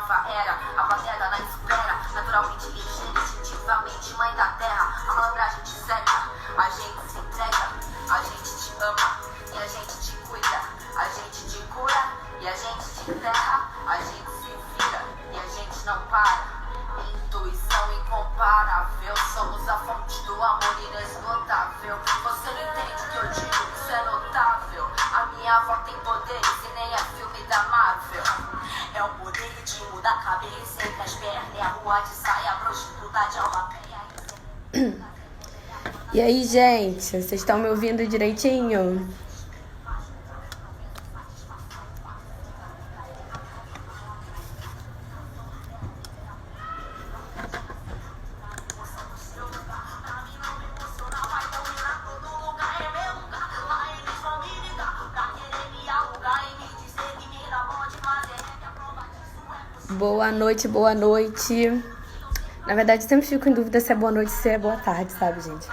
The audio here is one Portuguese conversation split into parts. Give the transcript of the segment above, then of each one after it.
nova era. A plateia na espera, naturalmente ligeira, instintivamente mãe da terra. A malandragem te cega, a gente se entrega, a gente te ama e a gente te cuida. A gente te cura e a gente te enterra. A gente se vira e a gente não para. Intuição incomparável, somos a fonte do amor inesgotável. Você não entende o que eu digo, isso é notável. A minha avó tem poderes e nem é filme da Marvel. É o poder de mudar a cabeça entre as pernas. É a rua de saia, prostituta de alma pé. E aí, gente, vocês estão me ouvindo direitinho? Boa noite, boa noite. Na verdade, sempre fico em dúvida se é boa noite ou se é boa tarde, sabe, gente?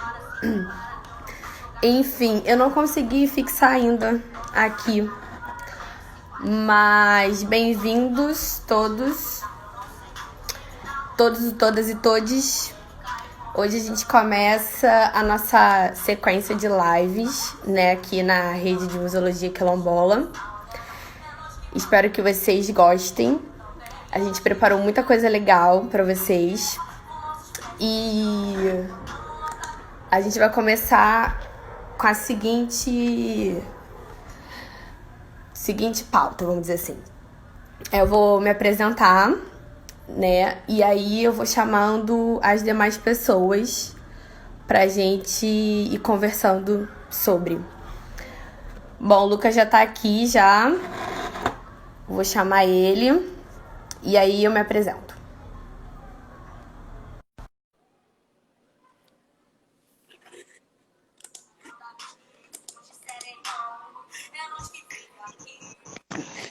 Enfim, eu não consegui fixar ainda aqui. Mas bem-vindos todos, todas e todes. Hoje a gente começa a nossa sequência de lives, né, aqui na rede de Museologia Quilombola. Espero que vocês gostem. A gente preparou muita coisa legal para vocês. E a gente vai começar com a seguinte pauta, vamos dizer assim. Eu vou me apresentar, né? E aí eu vou chamando as demais pessoas pra gente ir conversando sobre. Bom, o Lucas já tá aqui já. Vou chamar ele. E aí eu me apresento.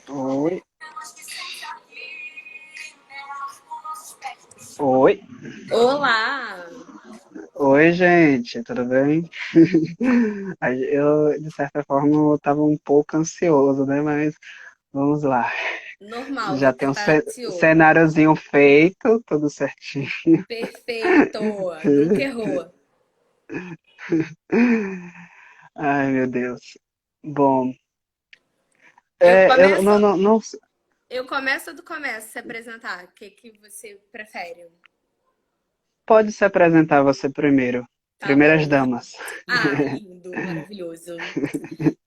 Oi. Oi. Olá! Oi, gente, tudo bem? Eu, de certa forma, estava um pouco ansioso, né? Mas vamos lá. Normal, Já tem que tem um estar ansioso. cenáriozinho feito, tudo certinho. Perfeito! Nunca errou. Ai, meu Deus. Bom, Eu eu começo, não. eu começo ou tu começa a se apresentar? O que você prefere? Pode se apresentar você primeiro. Tá Primeiras bom. damas. Ah, lindo, maravilhoso.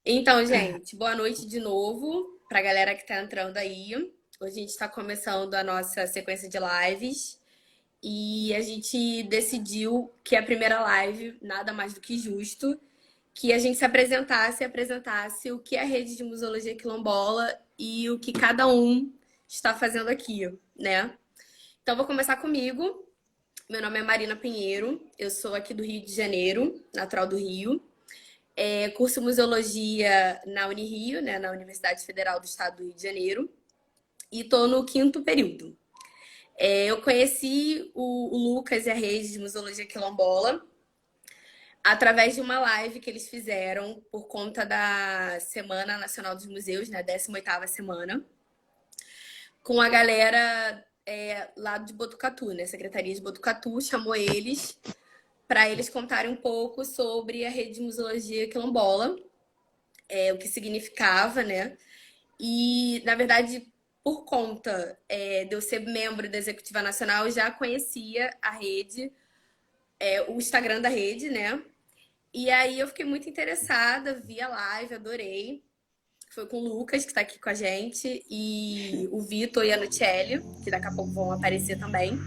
Então, gente, boa noite de novo pra galera que tá entrando aí. Hoje a gente tá começando a nossa sequência de lives e a gente decidiu que a primeira live, nada mais do que justo, que a gente se apresentasse o que é a rede de museologia quilombola e o que cada um está fazendo aqui, né? Então, vou começar comigo. Meu nome é Marina Pinheiro, eu sou aqui do Rio de Janeiro, natural do Rio. Curso Museologia na Unirio, né, na Universidade Federal do Estado do Rio de Janeiro, e estou no 5º período. Eu conheci o Lucas e a rede de Museologia Quilombola através de uma live que eles fizeram por conta da Semana Nacional dos Museus, né, 18ª semana, com a galera lá de Botucatu, né, Secretaria de Botucatu, chamou eles para eles contarem um pouco sobre a rede de museologia quilombola, o que significava, né? E, na verdade, por conta de eu ser membro da Executiva Nacional, eu já conhecia a rede, o Instagram da rede, né? E aí eu fiquei muito interessada, vi a live, adorei. Foi com o Lucas, que está aqui com a gente, e o Vitor e a Nucelli, que daqui a pouco vão aparecer também.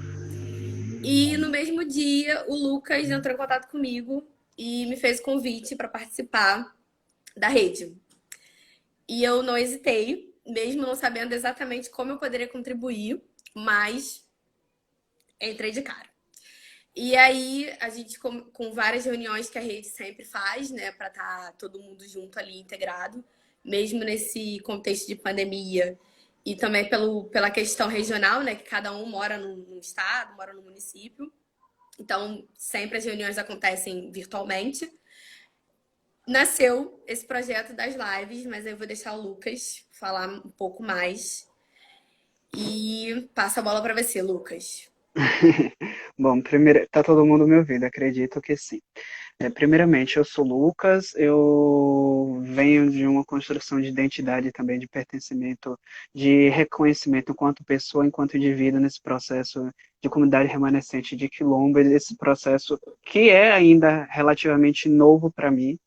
E no mesmo dia, o Lucas entrou em contato comigo e me fez o convite para participar da rede. E eu não hesitei, mesmo não sabendo exatamente como eu poderia contribuir, mas entrei de cara. E aí, a gente, com várias reuniões que a rede sempre faz, né, para estar todo mundo junto ali, integrado, mesmo nesse contexto de pandemia, e também pela questão regional, né, que cada um mora num estado, mora no município. Então, sempre as reuniões acontecem virtualmente. Nasceu esse projeto das lives, mas eu vou deixar o Lucas falar um pouco mais. E passo a bola para você, Lucas. Bom, primeiro, tá todo mundo me ouvindo, acredito que sim. Primeiramente, eu sou Lucas, eu venho de uma construção de identidade também, de pertencimento, de reconhecimento enquanto pessoa, enquanto indivíduo nesse processo de comunidade remanescente de Quilombo, esse processo que é ainda relativamente novo para mim,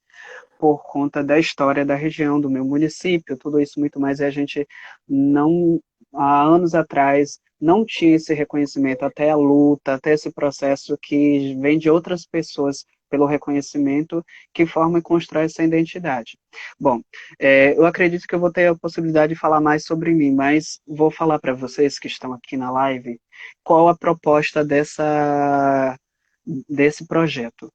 por conta da história da região, do meu município, tudo isso muito mais, e a gente não, há anos atrás, não tinha esse reconhecimento, até a luta, até esse processo que vem de outras pessoas pelo reconhecimento, que forma e constrói essa identidade. Bom, eu acredito que eu vou ter a possibilidade de falar mais sobre mim, mas vou falar para vocês que estão aqui na live qual a proposta desse projeto.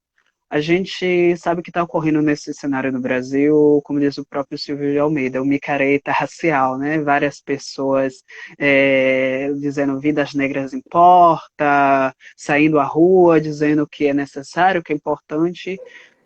A gente sabe o que está ocorrendo nesse cenário no Brasil, como diz o próprio Silvio de Almeida, o micareta racial, né? Várias pessoas dizendo vidas negras importa, saindo à rua, dizendo que é necessário, que é importante,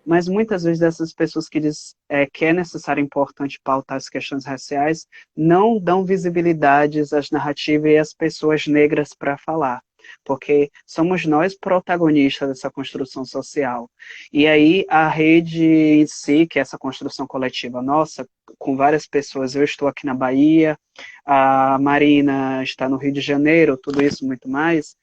mas muitas vezes essas pessoas que dizem que é necessário e importante pautar as questões raciais não dão visibilidade às narrativas e às pessoas negras para falar, porque somos nós protagonistas dessa construção social. E aí a rede em si, que é essa construção coletiva nossa, com várias pessoas, eu estou aqui na Bahia, a Marina está no Rio de Janeiro, tudo isso muito mais,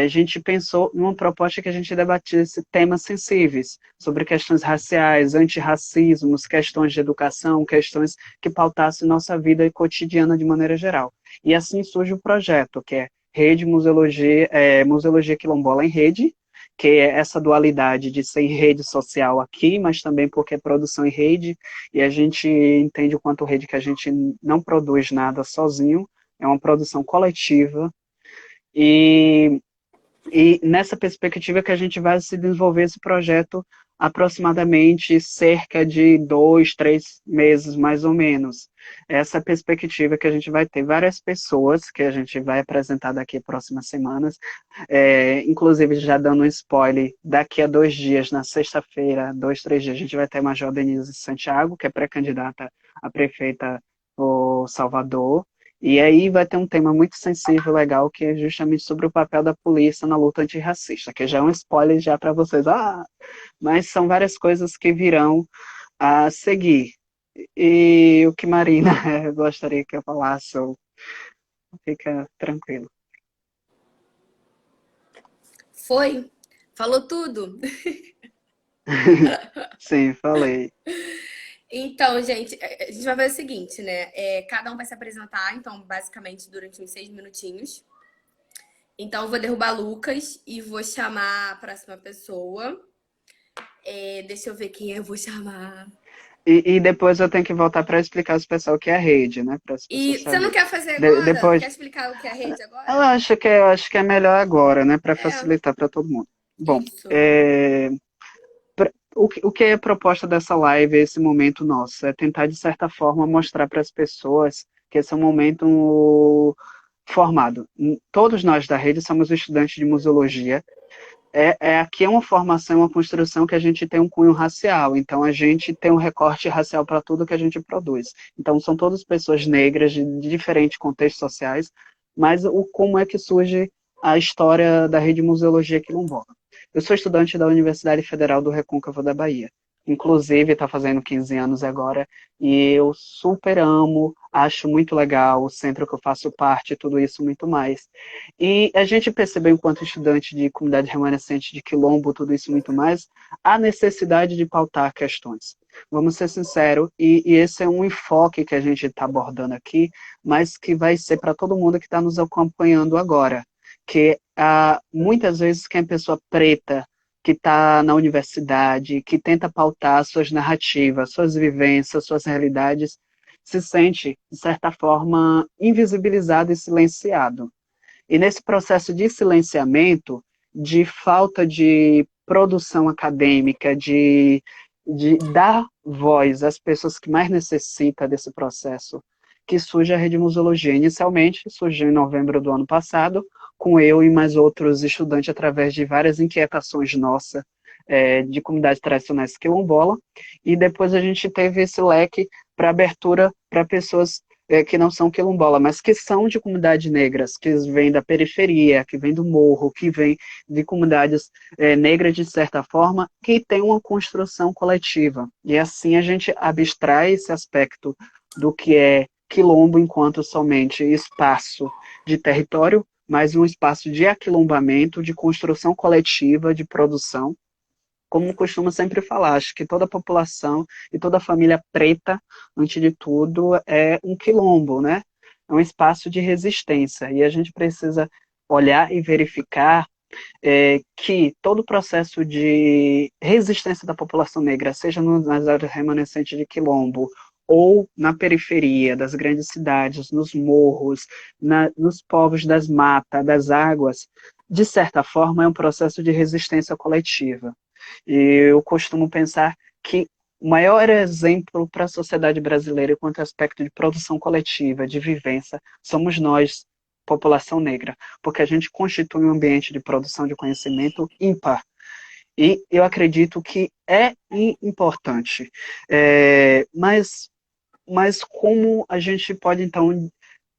a gente pensou numa proposta que a gente debatisse temas sensíveis, sobre questões raciais, antirracismos, questões de educação, questões que pautassem nossa vida cotidiana de maneira geral. E assim surge o projeto, que é Rede Museologia, Museologia Quilombola em Rede, que é essa dualidade de ser em rede social aqui, mas também porque é produção em rede, e a gente entende o quanto rede que a gente não produz nada sozinho, é uma produção coletiva, e, e nessa perspectiva que a gente vai se desenvolver esse projeto aproximadamente cerca de 2, 3 meses, mais ou menos. Essa perspectiva que a gente vai ter várias pessoas que a gente vai apresentar daqui a próximas semanas, inclusive já dando um spoiler, daqui a 2 dias, na sexta-feira, 2, 3 dias, a gente vai ter a Major Denise Santiago, que é pré-candidata a prefeita por Salvador. E aí vai ter um tema muito sensível, legal, que é justamente sobre o papel da polícia na luta antirracista, que já é um spoiler já para vocês. Mas são várias coisas que virão a seguir. E o que Marina gostaria que eu falasse, fica tranquilo. Foi? Falou tudo? Sim, falei. Então, gente, a gente vai fazer o seguinte, né? Cada um vai se apresentar, então, basicamente, durante uns 6 minutinhos. Então, eu vou derrubar Lucas e vou chamar a próxima pessoa. Deixa eu ver quem eu vou chamar. E depois eu tenho que voltar para explicar ao pessoal o que é rede, né? Para as E pessoas você não saberem. quer fazer agora? Não Depois, quer explicar o que é a rede eu agora? acho que é melhor agora, né? Para É, facilitar para todo mundo. Bom, isso. o que é a proposta dessa live, esse momento nosso? É tentar, de certa forma, mostrar para as pessoas que esse é um momento formado. Todos nós da rede somos estudantes de museologia. Aqui é uma formação, uma construção que a gente tem um cunho racial, então a gente tem um recorte racial para tudo que a gente produz. Então são todas pessoas negras de diferentes contextos sociais, mas como é que surge a história da rede Museologia Quilombola? Eu sou estudante da Universidade Federal do Recôncavo da Bahia. Inclusive, está fazendo 15 anos agora, e eu super amo, acho muito legal o centro que eu faço parte, tudo isso muito mais. E a gente percebeu, enquanto estudante de comunidade remanescente de Quilombo, tudo isso muito mais, a necessidade de pautar questões. Vamos ser sinceros, e esse é um enfoque que a gente está abordando aqui, mas que vai ser para todo mundo que está nos acompanhando agora. Que muitas vezes quem é pessoa preta, que está na universidade, que tenta pautar suas narrativas, suas vivências, suas realidades, se sente, de certa forma, invisibilizado e silenciado. E nesse processo de silenciamento, de falta de produção acadêmica, de dar voz às pessoas que mais necessitam desse processo, que surge a Rede Museologia. Inicialmente, surgiu em novembro do ano passado, com eu e mais outros estudantes, através de várias inquietações nossas, de comunidades tradicionais quilombola, e depois a gente teve esse leque para abertura para pessoas que não são quilombola, mas que são de comunidades negras, que vêm da periferia, que vêm do morro, que vêm de comunidades negras, de certa forma, que tem uma construção coletiva. E assim a gente abstrai esse aspecto do que é quilombo enquanto somente espaço de território, mas um espaço de aquilombamento, de construção coletiva, de produção. Como costumo sempre falar, acho que toda a população e toda a família preta, antes de tudo, é um quilombo, né? É um espaço de resistência. E a gente precisa olhar e verificar que todo o processo de resistência da população negra, seja nas áreas remanescentes de quilombo, ou na periferia das grandes cidades, nos morros, nos povos das matas, das águas, de certa forma é um processo de resistência coletiva. E eu costumo pensar que o maior exemplo para a sociedade brasileira quanto ao aspecto de produção coletiva, de vivência, somos nós, população negra, porque a gente constitui um ambiente de produção de conhecimento ímpar. E eu acredito que é importante. Mas como a gente pode, então,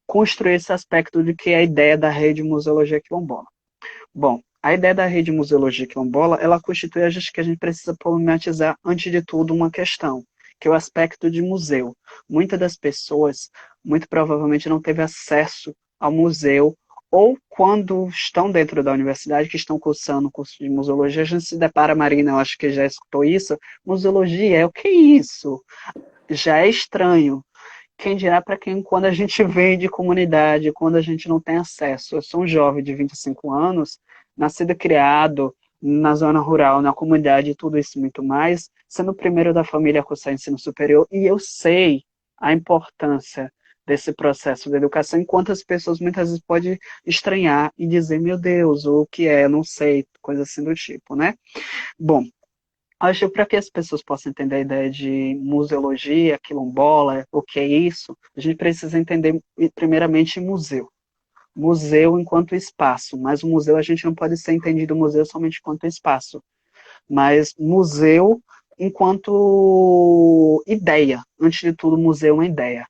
construir esse aspecto de que é a ideia da rede Museologia Quilombola? Bom, a ideia da rede Museologia Quilombola, ela constitui que a gente precisa problematizar, antes de tudo, uma questão, que é o aspecto de museu. Muitas das pessoas, muito provavelmente, não teve acesso ao museu, ou quando estão dentro da universidade, que estão cursando o curso de museologia, a gente se depara, Marina, eu acho que já escutou isso, museologia, o que é isso? Já é estranho. Quem dirá para quem, quando a gente vem de comunidade, quando a gente não tem acesso. Eu sou um jovem de 25 anos, nascido e criado na zona rural, na comunidade e tudo isso e muito mais, sendo o primeiro da família a cursar ensino superior, e eu sei a importância desse processo de educação, enquanto as pessoas muitas vezes podem estranhar e dizer, meu Deus, o que é, não sei, coisa assim do tipo, né? Bom, acho que para que as pessoas possam entender a ideia de museologia, quilombola, o que é isso, a gente precisa entender primeiramente museu. Museu enquanto espaço, mas o museu a gente não pode ser entendido museu somente enquanto espaço, mas museu enquanto ideia. Antes de tudo, museu é uma ideia.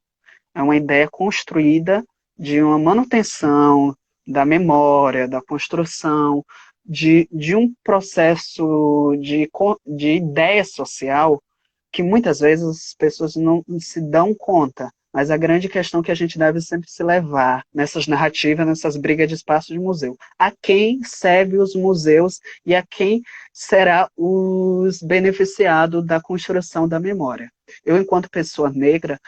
É uma ideia construída de uma manutenção da memória, da construção, de um processo de ideia social que muitas vezes as pessoas não se dão conta. Mas a grande questão que a gente deve sempre se levar nessas narrativas, nessas brigas de espaço de museu. A quem serve os museus e a quem será os beneficiados da construção da memória. Eu, enquanto pessoa negra,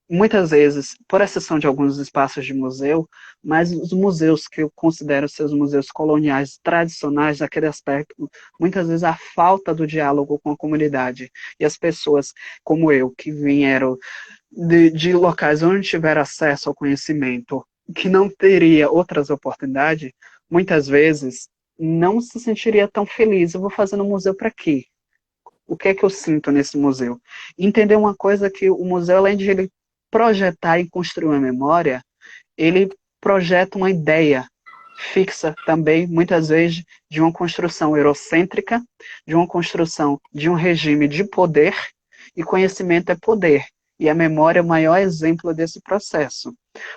muitas vezes, por exceção de alguns espaços de museu, mas os museus que eu considero seus museus coloniais tradicionais, naquele aspecto, muitas vezes a falta do diálogo com a comunidade. E as pessoas como eu, que vieram de locais onde tiveram acesso ao conhecimento, que não teria outras oportunidades, muitas vezes não se sentiria tão feliz. Eu vou fazer no museu para quê? O que é que eu sinto nesse museu? Entender uma coisa que o museu, além de ele projetar e construir uma memória, ele projeta uma ideia fixa também, muitas vezes, de uma construção eurocêntrica, de uma construção de um regime de poder, e conhecimento é poder. E a memória é o maior exemplo desse processo.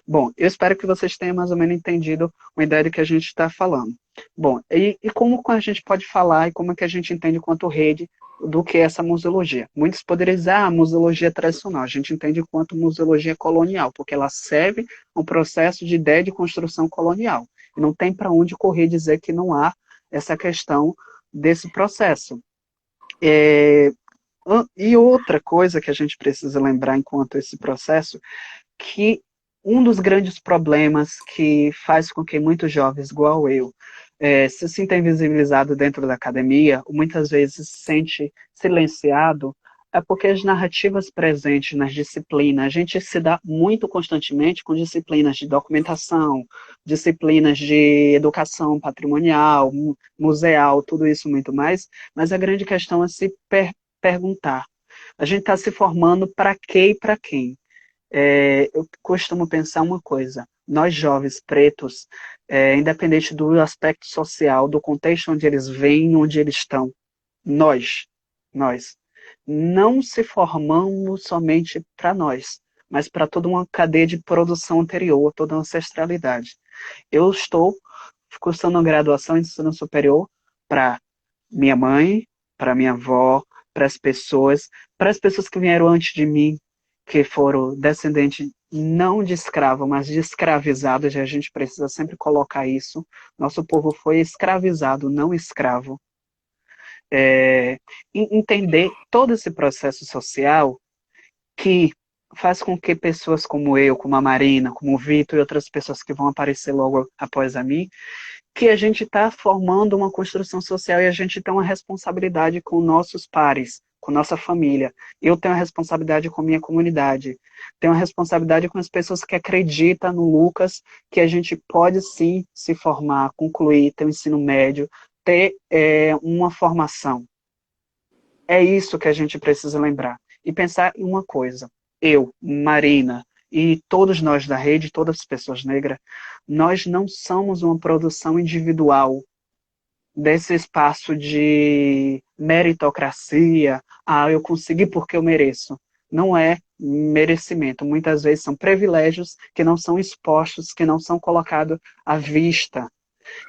Bom, eu espero que vocês tenham mais ou menos entendido uma ideia do que a gente está falando. Bom, e como a gente pode falar e como é que a gente entende quanto rede do que é essa museologia? Muitos poderiam dizer, a museologia tradicional. A gente entende quanto museologia colonial, porque ela serve a um processo de ideia de construção colonial. E não tem para onde correr dizer que não há essa questão desse processo. E outra coisa que a gente precisa lembrar enquanto esse processo, que um dos grandes problemas que faz com que muitos jovens, igual eu, se sintam invisibilizados dentro da academia, ou muitas vezes se sente silenciado, é porque as narrativas presentes nas disciplinas, a gente se dá muito constantemente com disciplinas de documentação, disciplinas de educação patrimonial, museal, tudo isso muito mais, mas a grande questão é se perguntar. A gente está se formando para quê e para quem? Eu costumo pensar uma coisa, nós jovens pretos, independente do aspecto social, do contexto onde eles vêm, onde eles estão, nós não se formamos somente para nós, mas para toda uma cadeia de produção anterior, toda a ancestralidade. Eu estou cursando graduação em ensino superior para minha mãe, para minha avó, para as pessoas que vieram antes de mim, que foram descendentes não de escravo, mas de escravizados, e a gente precisa sempre colocar isso. Nosso povo foi escravizado, não escravo. Entender todo esse processo social que faz com que pessoas como eu, como a Marina, como o Vitor e outras pessoas que vão aparecer logo após a mim, que a gente está formando uma construção social e a gente tem uma responsabilidade com nossos pares, com nossa família. Eu tenho a responsabilidade com a minha comunidade. Tenho a responsabilidade com as pessoas que acreditam no Lucas, que a gente pode sim se formar, concluir, ter um ensino médio, ter uma formação. É isso que a gente precisa lembrar. E pensar em uma coisa. Eu, Marina, e todos nós da rede, todas as pessoas negras, nós não somos uma produção individual desse espaço de meritocracia. Ah, eu consegui porque eu mereço. Não é merecimento. Muitas vezes são privilégios que não são expostos, que não são colocados à vista,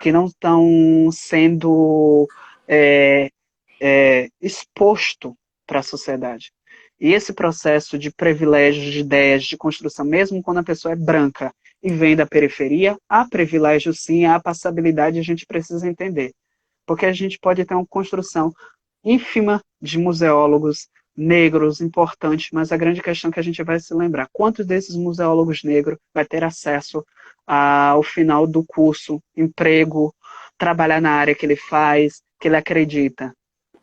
que não estão sendo exposto para a sociedade. E esse processo de privilégios, de ideias, de construção, mesmo quando a pessoa é branca e vem da periferia, há privilégio sim, há passabilidade, a gente precisa entender. Porque a gente pode ter uma construção ínfima de museólogos negros importantes, mas a grande questão que a gente vai se lembrar, quantos desses museólogos negros vai ter acesso ao final do curso, emprego, trabalhar na área que ele faz, que ele acredita?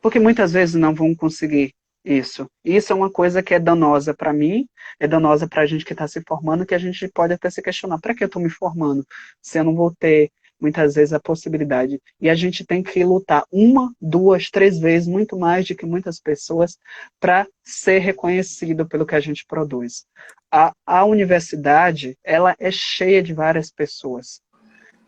Porque muitas vezes não vão conseguir isso. Isso é uma coisa que é danosa para mim, é danosa para a gente que está se formando, que a gente pode até se questionar, para que eu estou me formando se eu não vou ter muitas vezes a possibilidade? E a gente tem que lutar 1, 2, 3 vezes, muito mais do que muitas pessoas, para ser reconhecido pelo que a gente produz. A universidade, ela é cheia de várias pessoas,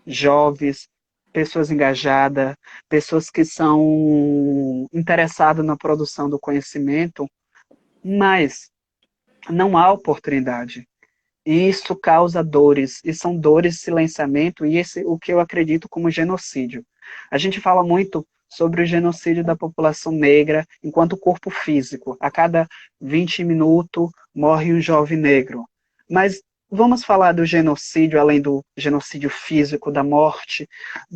jovens, pessoas engajadas, pessoas que são interessadas na produção do conhecimento, mas não há oportunidade. E isso causa dores, e são dores de silenciamento, e esse o que eu acredito como genocídio. A gente fala muito sobre o genocídio da população negra enquanto corpo físico. A cada 20 minutos morre um jovem negro. Mas vamos falar do genocídio, além do genocídio físico, da morte,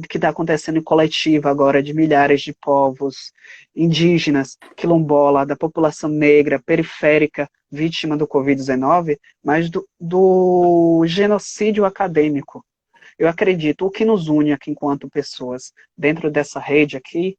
que está acontecendo em coletiva agora, de milhares de povos indígenas, quilombola, da população negra, periférica, vítima do Covid-19, mas do genocídio acadêmico. Eu acredito, o que nos une aqui enquanto pessoas, dentro dessa rede aqui,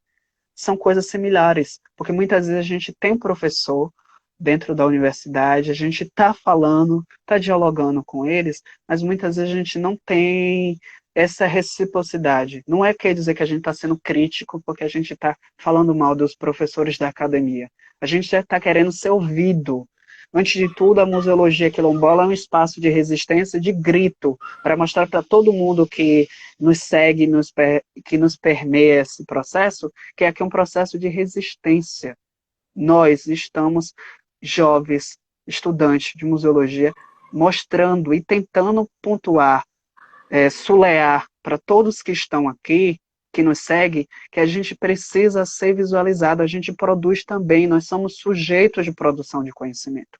são coisas similares, porque muitas vezes a gente tem um professor dentro da universidade, a gente está falando, está dialogando com eles, mas muitas vezes a gente não tem essa reciprocidade. Não é quer dizer que a gente está sendo crítico porque a gente está falando mal dos professores da academia. A gente já está querendo ser ouvido. Antes de tudo, a museologia quilombola é um espaço de resistência, de grito, para mostrar para todo mundo que nos segue, que nos permeia esse processo, que aqui é um processo de resistência. Nós estamos jovens, estudantes de museologia, mostrando e tentando pontuar, sulear para todos que estão aqui, que nos seguem, que a gente precisa ser visualizado, a gente produz também, nós somos sujeitos de produção de conhecimento.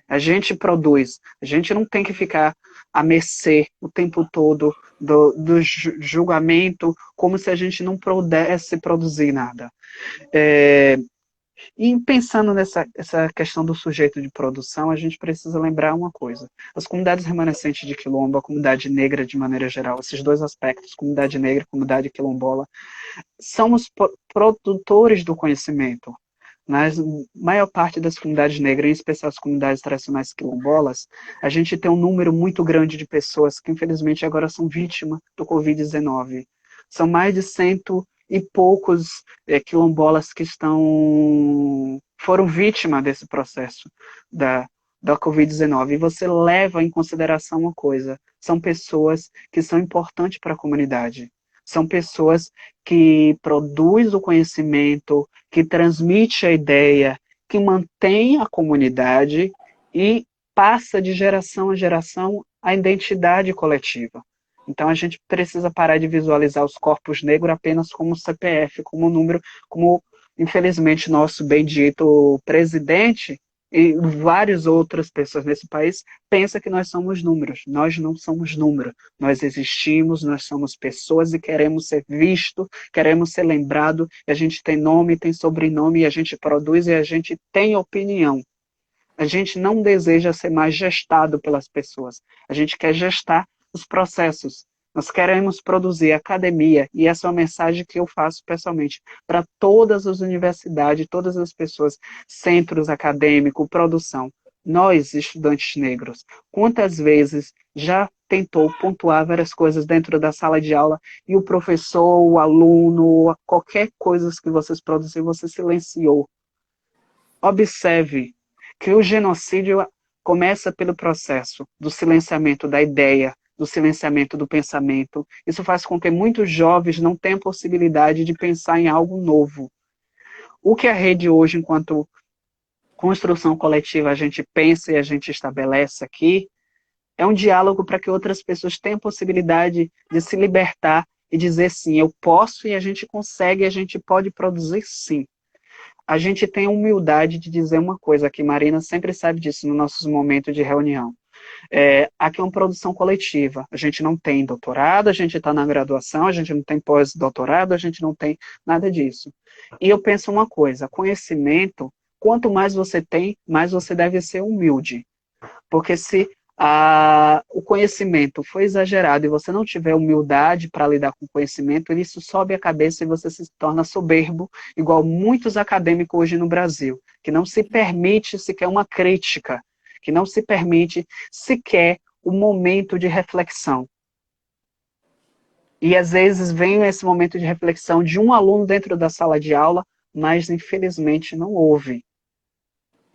A gente produz, a gente não tem que ficar à mercê o tempo todo do julgamento, como se a gente não pudesse produzir nada. E pensando essa questão do sujeito de produção, a gente precisa lembrar uma coisa. As comunidades remanescentes de quilombo, a comunidade negra de maneira geral, esses dois aspectos, comunidade negra e comunidade quilombola, somos produtores do conhecimento. Na maior parte das comunidades negras, em especial as comunidades tradicionais quilombolas, a gente tem um número muito grande de pessoas que, infelizmente, agora são vítimas do Covid-19. São mais de 100 e poucos quilombolas que foram vítimas desse processo da Covid-19. E você leva em consideração uma coisa, são pessoas que são importantes para a comunidade. São pessoas que produzem o conhecimento, que transmitem a ideia, que mantêm a comunidade e passa de geração a geração a identidade coletiva. Então a gente precisa parar de visualizar os corpos negros apenas como CPF, como número, como, infelizmente, nosso bendito presidente e várias outras pessoas nesse país pensam que nós somos números. Nós não somos número. Nós existimos, nós somos pessoas e queremos ser vistos, queremos ser lembrados. A gente tem nome, tem sobrenome, e a gente produz e a gente tem opinião. A gente não deseja ser mais gestado pelas pessoas. A gente quer gestar os processos. Nós queremos produzir academia, e essa é uma mensagem que eu faço pessoalmente para todas as universidades, todas as pessoas, centros acadêmicos, produção. Nós, estudantes negros, quantas vezes já tentou pontuar várias coisas dentro da sala de aula e o professor, o aluno, qualquer coisa que vocês produzirem, você silenciou. Observe que o genocídio começa pelo processo do silenciamento da ideia, do silenciamento do pensamento. Isso faz com que muitos jovens não tenham possibilidade de pensar em algo novo. O que a rede hoje, enquanto construção coletiva, a gente pensa e a gente estabelece aqui, é um diálogo para que outras pessoas tenham possibilidade de se libertar e dizer sim, eu posso e a gente consegue, a gente pode produzir sim. A gente tem a humildade de dizer uma coisa, que Marina sempre sabe disso nos nossos momentos de reunião. Aqui é uma produção coletiva. A gente não tem doutorado, a gente está na graduação, a gente não tem pós-doutorado, a gente não tem nada disso. E eu penso uma coisa, conhecimento, quanto mais você tem, mais você deve ser humilde. Porque se o conhecimento for exagerado e você não tiver humildade para lidar com o conhecimento, isso sobe a cabeça e você se torna soberbo, igual muitos acadêmicos hoje no Brasil, que não se permite sequer uma crítica, que não se permite sequer o momento de reflexão. E às vezes vem esse momento de reflexão de um aluno dentro da sala de aula, mas infelizmente não houve.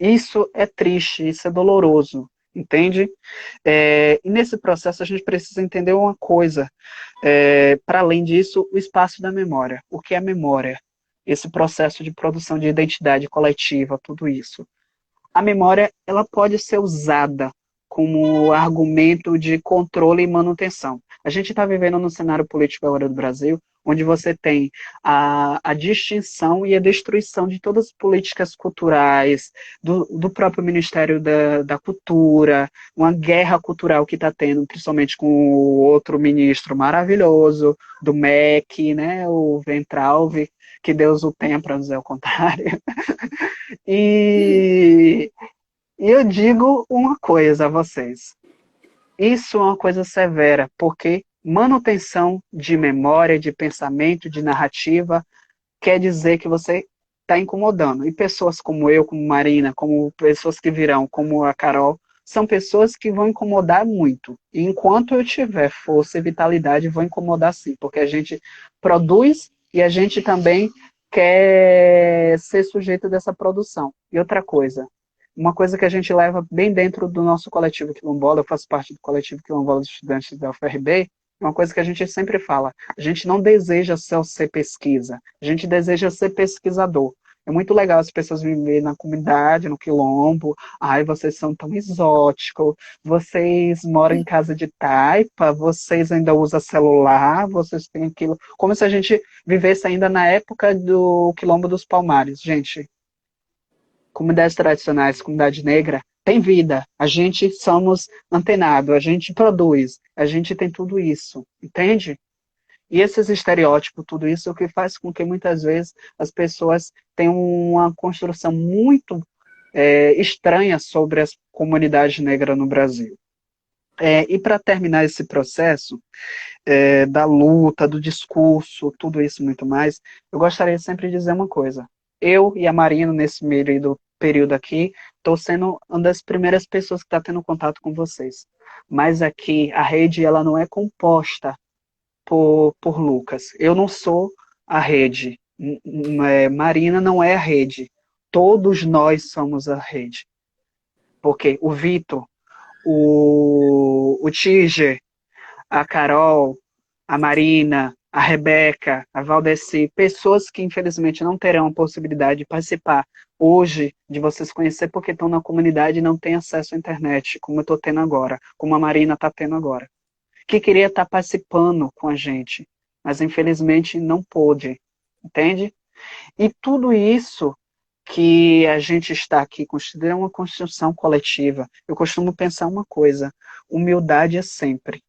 Isso é triste, isso é doloroso, entende? E nesse processo a gente precisa entender uma coisa. Para além disso, o espaço da memória. O que é memória? Esse processo de produção de identidade coletiva, tudo isso. A memória, ela pode ser usada como argumento de controle e manutenção. A gente está vivendo no cenário político agora do Brasil, onde você tem a distinção e a destruição de todas as políticas culturais, do próprio Ministério da Cultura, uma guerra cultural que está tendo, principalmente com o outro ministro maravilhoso, do MEC, né, o Ventralve, que Deus o tenha para dizer o contrário. E eu digo uma coisa a vocês. Isso é uma coisa severa, porque manutenção de memória, de pensamento, de narrativa, quer dizer que você está incomodando. E pessoas como eu, como Marina, como pessoas que virão, como a Carol, são pessoas que vão incomodar muito. E enquanto eu tiver força e vitalidade, vou incomodar sim, porque a gente produz e a gente também quer ser sujeito dessa produção. E outra coisa, uma coisa que a gente leva bem dentro do nosso coletivo quilombola, eu faço parte do coletivo quilombola dos estudantes da UFRB, uma coisa que a gente sempre fala, a gente não deseja só ser pesquisa, a gente deseja ser pesquisador. É muito legal as pessoas viverem na comunidade, no quilombo, ai, vocês são tão exóticos, vocês moram em casa de taipa, vocês ainda usam celular, vocês têm aquilo, como se a gente vivesse ainda na época do quilombo dos Palmares. Gente, comunidades tradicionais, comunidade negra, tem vida. A gente somos antenados, a gente produz, a gente tem tudo isso, entende? E esses estereótipos, tudo isso, é o que faz com que muitas vezes as pessoas tenham uma construção muito estranha sobre as comunidades negras no Brasil. E para terminar esse processo da luta, do discurso, tudo isso muito mais, eu gostaria sempre de dizer uma coisa. Eu e a Marina, nesse meio do período aqui, estou sendo uma das primeiras pessoas que está tendo contato com vocês. Mas aqui, a rede ela não é composta por Lucas. Eu não sou a rede. Marina não é a rede. Todos nós somos a rede. Porque o Vitor, o Tiger, a Carol, a Marina, a Rebeca, a Valdeci, pessoas que infelizmente não terão a possibilidade de participar hoje de você se conhecer porque estão na comunidade e não têm acesso à internet, como eu estou tendo agora, como a Marina está tendo agora, que queria estar participando com a gente, mas infelizmente não pôde, entende? E tudo isso que a gente está aqui construindo é uma construção coletiva. Eu costumo pensar uma coisa: humildade é sempre.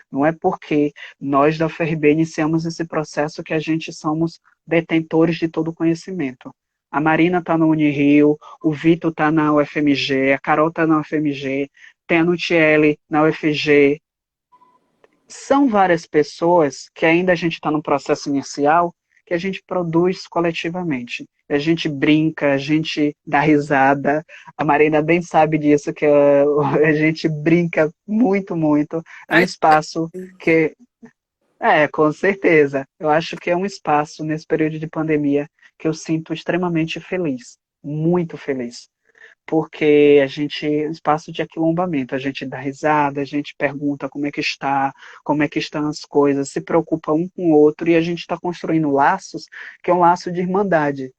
Não é porque nós da UFRB iniciamos esse processo que a gente somos detentores de todo o conhecimento. A Marina está na Unirio, o Vitor está na UFMG, a Carol está na UFMG, tem a Nutiele na UFG. São várias pessoas que ainda a gente está no processo inicial que a gente produz coletivamente. A gente brinca, a gente dá risada. A Marina bem sabe disso, que a gente brinca muito, muito. É um espaço que com certeza. Eu acho que é um espaço nesse período de pandemia que eu sinto extremamente feliz, muito feliz. Porque a gente, é um espaço de aquilombamento, a gente dá risada, a gente pergunta como é que está, como é que estão as coisas, se preocupa um com o outro e a gente está construindo laços que é um laço de irmandade.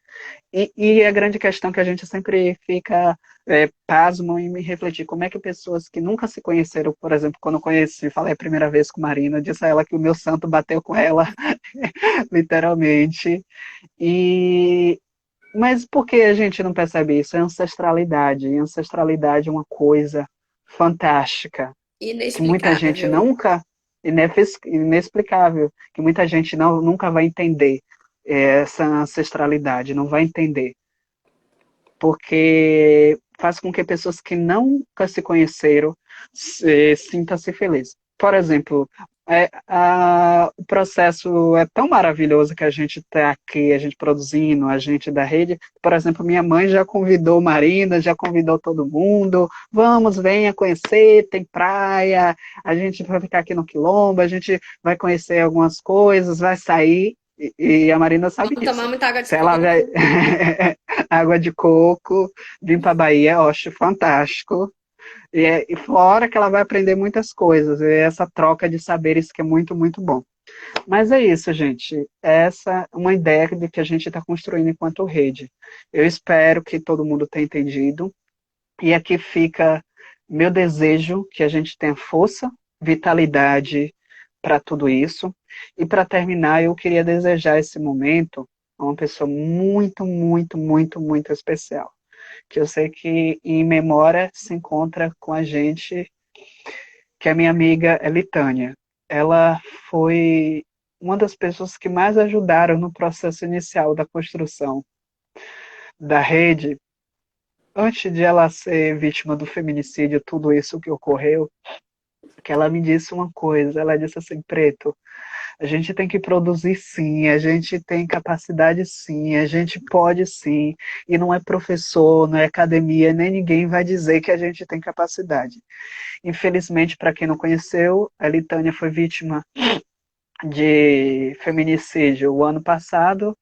E a grande questão que a gente sempre fica pasmo em me refletir, como é que pessoas que nunca se conheceram, por exemplo, quando eu conheci, falei a primeira vez com Marina, eu disse a ela que o meu santo bateu com ela, literalmente, e mas por que a gente não percebe isso? É ancestralidade, e ancestralidade é uma coisa fantástica, que muita gente Inexplicável. nunca, inexplicável, que muita gente nunca vai entender essa ancestralidade, não vai entender porque faz com que pessoas que nunca se conheceram sintam-se felizes. Por exemplo, o processo é tão maravilhoso que a gente está aqui, a gente produzindo, a gente da rede. Por exemplo, minha mãe já convidou Marina, já convidou todo mundo. Vamos, venha conhecer, tem praia, a gente vai ficar aqui no Quilombo, a gente vai conhecer algumas coisas, vai sair. E a Marina sabe Vamos tomar disso. muita água de Se ela vai. coco. Água de coco, vir para a Bahia, eu acho fantástico. E fora que ela vai aprender muitas coisas, e essa troca de saberes que é muito, muito bom. Mas é isso, gente. Essa é uma ideia de que a gente está construindo enquanto rede. Eu espero que todo mundo tenha entendido. E aqui fica meu desejo que a gente tenha força, vitalidade para tudo isso. E para terminar, eu queria desejar esse momento a uma pessoa muito, muito, muito, muito especial. Que eu sei que em memória se encontra com a gente, que é minha amiga Elitânia. Ela foi uma das pessoas que mais ajudaram no processo inicial da construção da rede, antes de ela ser vítima do feminicídio, tudo isso que ocorreu, que ela me disse uma coisa, ela disse assim, Preto, a gente tem que produzir sim, a gente tem capacidade sim, a gente pode sim, e não é professor, não é academia, nem ninguém vai dizer que a gente tem capacidade. Infelizmente, para quem não conheceu, a Litânia foi vítima de feminicídio o ano passado,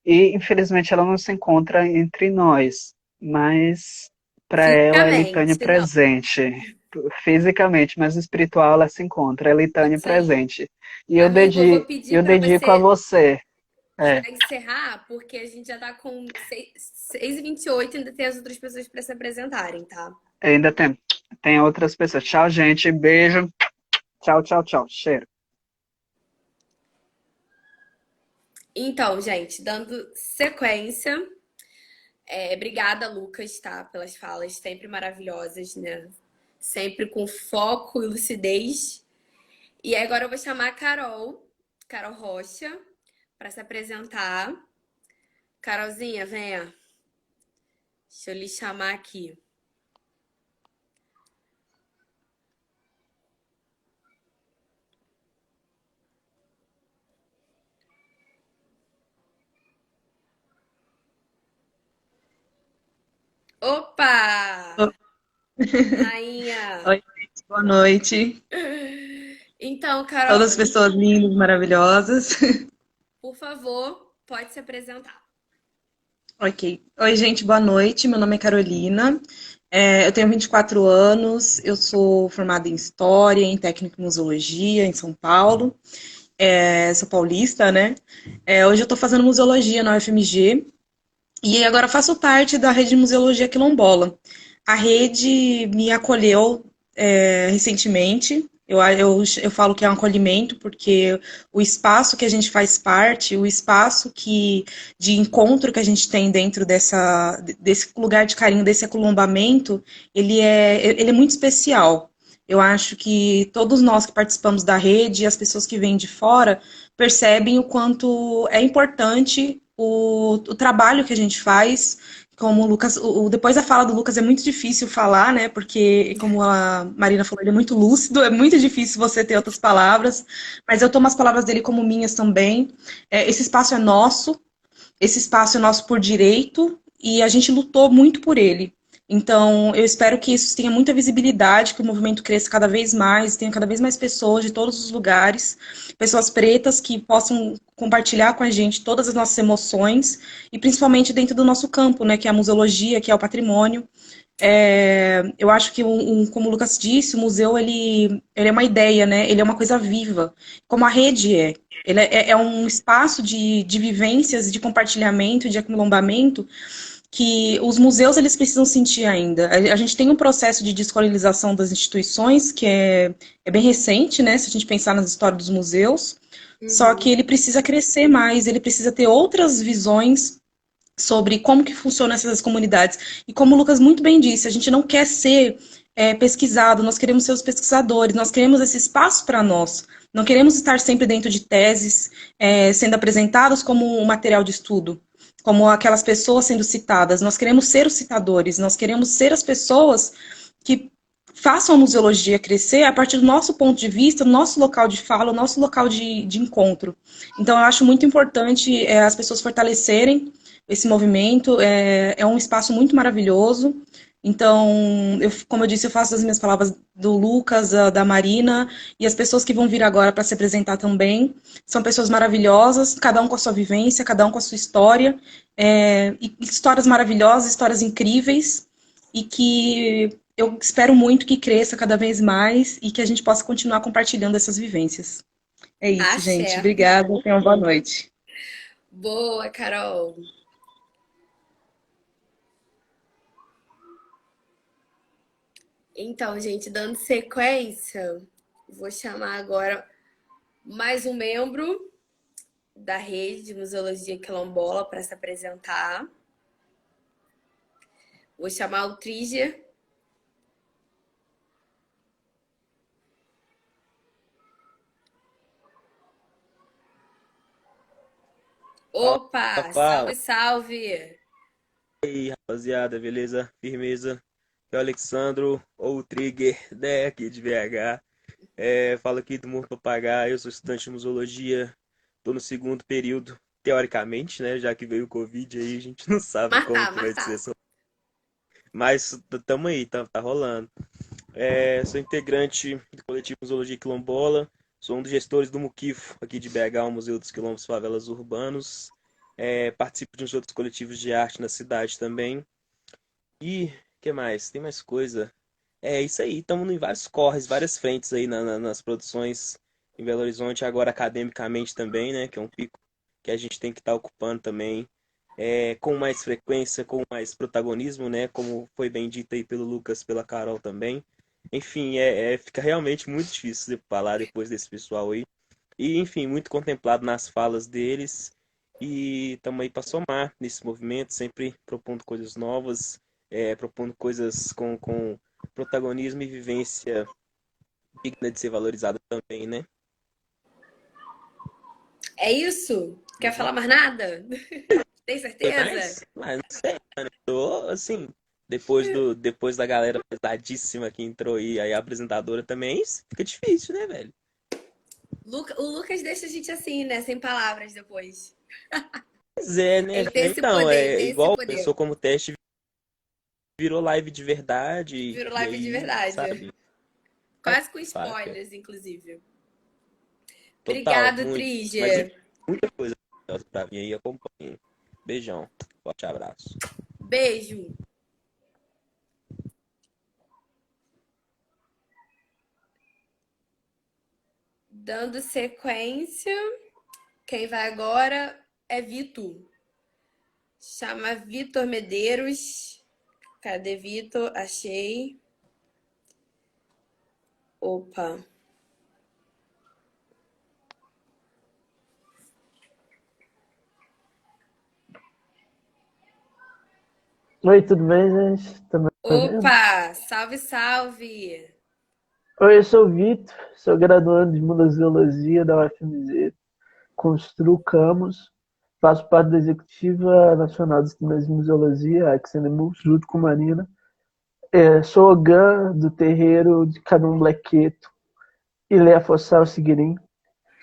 e infelizmente ela não se encontra entre nós, mas para ela é Litânia Fisicamente, não. presente. Fisicamente, mas espiritual ela se encontra, é Litânia Isso aí. presente. E Amigo, eu vou pedir eu para dedico a você você. já É, encerrar, porque a gente já tá com 6h28 e ainda tem as outras pessoas para se apresentarem, tá? ainda tem outras pessoas. Tchau, gente. Beijo. Tchau, tchau, tchau. Cheiro. Então, gente, dando sequência, obrigada, Lucas, tá, pelas falas sempre maravilhosas, né? Sempre com foco e lucidez. E agora eu vou chamar a Carol Rocha, para se apresentar. Carolzinha, venha. Deixa eu lhe chamar aqui. Opa! Oi, Rainha! gente, boa noite. Então, Carol, Todas as pessoas lindas, maravilhosas. por favor, pode se apresentar. Ok. Oi, gente, boa noite. Meu nome é Carolina. Eu tenho 24 anos. Eu sou formada em História, em Técnico em Museologia, em São Paulo. Sou paulista, né? Hoje eu estou fazendo Museologia na UFMG. E agora faço parte da rede de museologia quilombola. A rede me acolheu recentemente. Eu falo que é um acolhimento, porque o espaço que a gente faz parte, o espaço de encontro que a gente tem dentro desse lugar de carinho, desse aquilombamento, ele é muito especial. Eu acho que todos nós que participamos da rede, as pessoas que vêm de fora, percebem o quanto é importante o trabalho que a gente faz. Como o Lucas, depois da fala do Lucas é muito difícil falar, né? Porque, como a Marina falou, ele é muito lúcido, é muito difícil você ter outras palavras, mas eu tomo as palavras dele como minhas também. Esse espaço é nosso, esse espaço é nosso por direito e a gente lutou muito por ele. Então, eu espero que isso tenha muita visibilidade, que o movimento cresça cada vez mais, tenha cada vez mais pessoas de todos os lugares, pessoas pretas que possam compartilhar com a gente todas as nossas emoções, e principalmente dentro do nosso campo, né, que é a museologia, que é o patrimônio. Eu acho que, como o Lucas disse, o museu ele é uma ideia, né? Ele é uma coisa viva, como a rede é. Ele é um espaço de vivências, de compartilhamento, de aquilombamento que os museus eles precisam sentir ainda. A gente tem um processo de descolonização das instituições que é bem recente, né? Se a gente pensar nas histórias dos museus, só que Uhum. ele precisa crescer mais, ele precisa ter outras visões sobre como que funcionam essas comunidades. E como o Lucas muito bem disse, a gente não quer ser pesquisado, nós queremos ser os pesquisadores, nós queremos esse espaço para nós. Não queremos estar sempre dentro de teses, sendo apresentados como um material de estudo, como aquelas pessoas sendo citadas. Nós queremos ser os citadores, nós queremos ser as pessoas que façam a museologia crescer a partir do nosso ponto de vista, do nosso local de fala, o nosso local de encontro. Então, eu acho muito importante as pessoas fortalecerem esse movimento. É um espaço muito maravilhoso. Então, como eu disse, eu faço as minhas palavras do Lucas, da Marina, e as pessoas que vão vir agora para se apresentar também. São pessoas maravilhosas, cada um com a sua vivência, cada um com a sua história. E histórias maravilhosas, histórias incríveis, e que eu espero muito que cresça cada vez mais e que a gente possa continuar compartilhando essas vivências. É isso, gente. Axé. Obrigada. Tenham uma boa noite. Boa, Carol. Então, gente, dando sequência, vou chamar agora mais um membro da rede de museologia quilombola para se apresentar. Vou chamar o Tríger. Opa, Fala salve, salve! aí, rapaziada, beleza? Firmeza. É o Alexandro, ou o Trigger, né, aqui de BH. Falo aqui do Morro Papagaio, eu sou estudante de museologia, tô no segundo período, teoricamente, né, já que veio o Covid aí, a gente não sabe como que vai ser, Matar. mas tamo aí, tá rolando. Sou integrante do coletivo Museologia Quilombola, sou um dos gestores do Muquifo, aqui de BH, o Museu dos Quilombos Favelas Urbanos. Participo de uns outros coletivos de arte na cidade também. E que mais? Tem mais coisa. É isso aí, estamos em vários corres, várias frentes aí nas produções em Belo Horizonte, agora academicamente também, né? Que é um pico que a gente tem que estar ocupando também, com mais frequência, com mais protagonismo, né? Como foi bem dito aí pelo Lucas, pela Carol também. Enfim, fica realmente muito difícil de falar depois desse pessoal aí. E, enfim, muito contemplado nas falas deles. E estamos aí para somar nesse movimento, sempre propondo coisas novas, propondo coisas com protagonismo e vivência digna de ser valorizada também, né? É isso? Quer Uhum. falar mais nada? Tem Tem certeza? mais? Mas não sei, mano. Tô, assim, depois da galera pesadíssima que entrou aí a apresentadora também, isso fica difícil, né, velho? O Lucas deixa a gente assim, né? Sem palavras depois. Pois é, né? Ele tem esse Então, poder, ele é tem esse igual poder. começou como teste, virou live de verdade, Virou e live de aí, verdade. sabe? Quase com Saca? spoilers, inclusive. Total, Obrigado, muito. Mas Trige. muita coisa pra mim aí, acompanhe. Beijão, forte abraço. Beijo. Dando sequência, quem vai agora é Vitor. Chama Vitor Medeiros. Cadê Vitor? Achei. Opa. Oi, tudo bem, gente? Tá me ouvindo? Opa! Salve, salve! Oi, eu sou o Vitor, sou graduando de Museologia da UFMZ, construo campus, faço parte da Executiva Nacional de Sistemas de Museologia, a XNMU, junto com Marina. Sou ogã do terreiro de Candomblé Queto, Ilha Fossal Siguirim.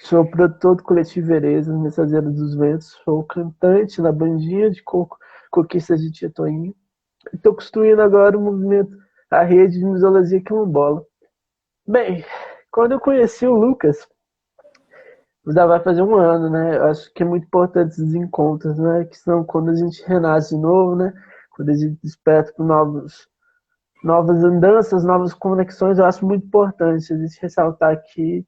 Sou produtor do Coletivo Verezas, Mensageiro dos Ventos. Sou cantante na bandinha de Conquistas de Tietoinho. Estou construindo agora o movimento, a rede de museologia quilombola. Bem, quando eu conheci o Lucas, já vai fazer um ano, né? Eu acho que é muito importante esses encontros, né? Que são quando a gente renasce de novo, né? Quando a gente desperta para novas andanças, novas conexões. Eu acho muito importante a gente ressaltar que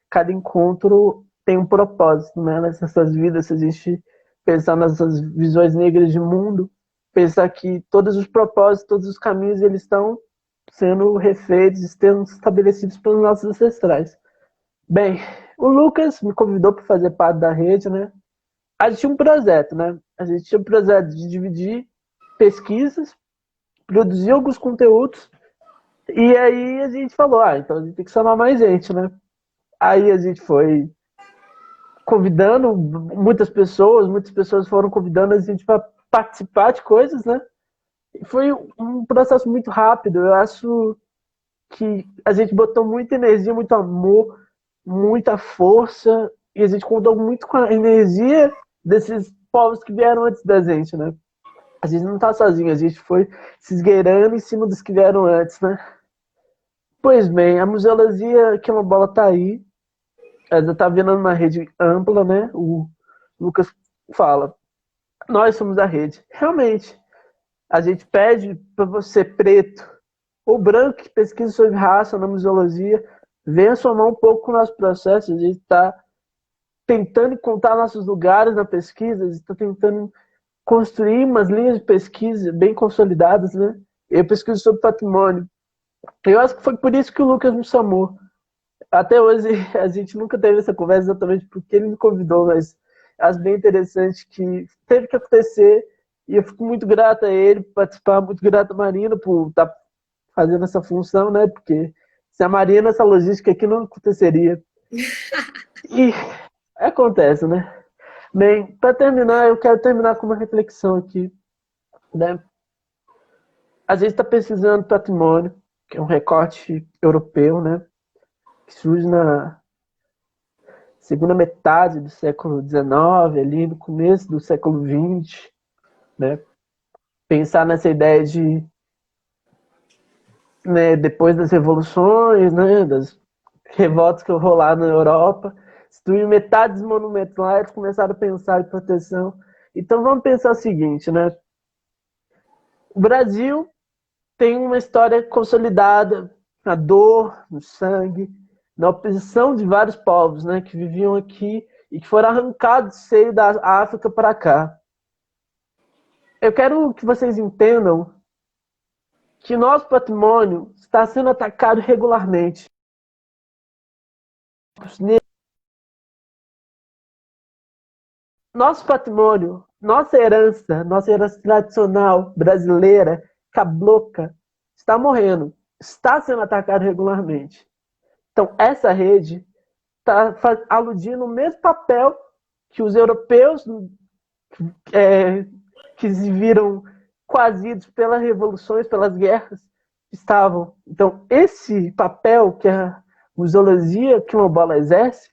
cada encontro tem um propósito, né? Nessas vidas, se a gente pensar nessas visões negras de mundo, pensar que todos os propósitos, todos os caminhos, eles estão sendo refeitos, sendo estabelecidos pelos nossos ancestrais. Bem, o Lucas me convidou para fazer parte da rede, né? A gente tinha um projeto, né? A gente tinha um projeto de dividir pesquisas, produzir alguns conteúdos, e aí a gente falou, então a gente tem que chamar mais gente, né? Aí a gente foi convidando muitas pessoas foram convidando a gente para participar de coisas, né? E foi um processo muito rápido. Eu acho que a gente botou muita energia, muito amor, muita força, e a gente contou muito com a energia desses povos que vieram antes da gente, né? A gente não tá sozinho, a gente foi se esgueirando em cima dos que vieram antes, né? Pois bem, a museologia quilombola tá aí, ela tá vindo numa rede ampla, né? O Lucas fala, nós somos a rede. Realmente, a gente pede para você preto ou branco que pesquisa sobre raça na museologia, venha somar um pouco com o nosso processo. A gente está tentando encontrar nossos lugares na pesquisa, a gente está tentando construir umas linhas de pesquisa bem consolidadas, né? Eu pesquiso sobre patrimônio. Eu acho que foi por isso que o Lucas me chamou. Até hoje a gente nunca teve essa conversa exatamente porque ele me convidou, mas acho bem interessante que teve que acontecer e eu fico muito grato a ele por participar, muito grato a Marina por estar fazendo essa função, né? Porque se a Marina, essa logística aqui não aconteceria. E acontece, né? Bem, para terminar, eu quero terminar com uma reflexão aqui, né? A gente está pesquisando patrimônio, que é um recorte europeu, né? Que surge na segunda metade do século XIX, ali no começo do século XX, né? Pensar nessa ideia de, né, depois das revoluções, né, das revoltas que rolaram na Europa, destruir metade dos monumentos lá, eles começaram a pensar em proteção. Então vamos pensar o seguinte, né? O Brasil tem uma história consolidada na dor, no sangue, na oposição de vários povos, né, que viviam aqui e que foram arrancados do seio da África para cá. Eu quero que vocês entendam que nosso patrimônio está sendo atacado regularmente. Nosso patrimônio, nossa herança tradicional brasileira, cabloca, está morrendo, está sendo atacado regularmente. Então, essa rede está aludindo o mesmo papel que os europeus que se viram coagidos pelas revoluções, pelas guerras, estavam. Então, esse papel que a museologia quilombola exerce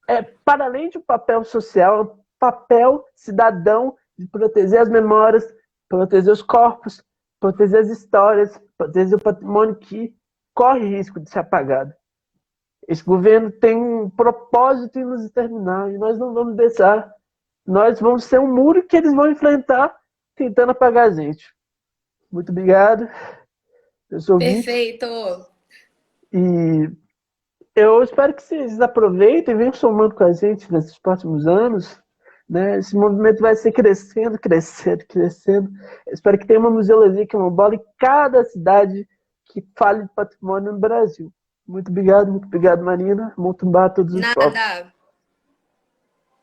é, para além de um papel social, um papel cidadão de proteger as memórias, proteger os corpos, proteger as histórias, proteger o patrimônio que corre risco de ser apagado. Esse governo tem um propósito em nos exterminar e nós não vamos deixar. Nós vamos ser um muro que eles vão enfrentar tentando apagar a gente. Muito obrigado. Eu sou o Vitor. Perfeito! E eu espero que vocês aproveitem e venham somando com a gente nesses próximos anos. né? Esse movimento vai ser crescendo, crescendo, crescendo. Eu espero que tenha uma museologia quilombola em cada cidade que fale de patrimônio no Brasil. muito obrigado, Marina. Motumbá a todos os povos. Nada.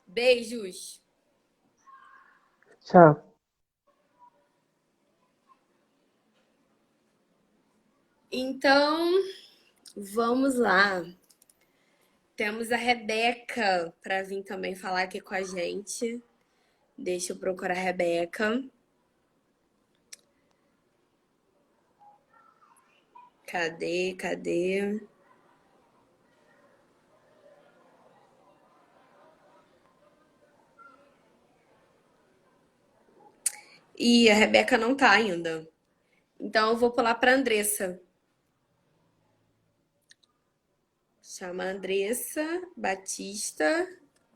Beijos. Tchau. Então, vamos lá. Temos a Rebeca para vir também falar aqui com a gente. Deixa eu procurar a Rebeca. Cadê? Cadê? Ih, a Rebeca não tá ainda. Então eu vou pular para Andressa. Chama Andressa Batista,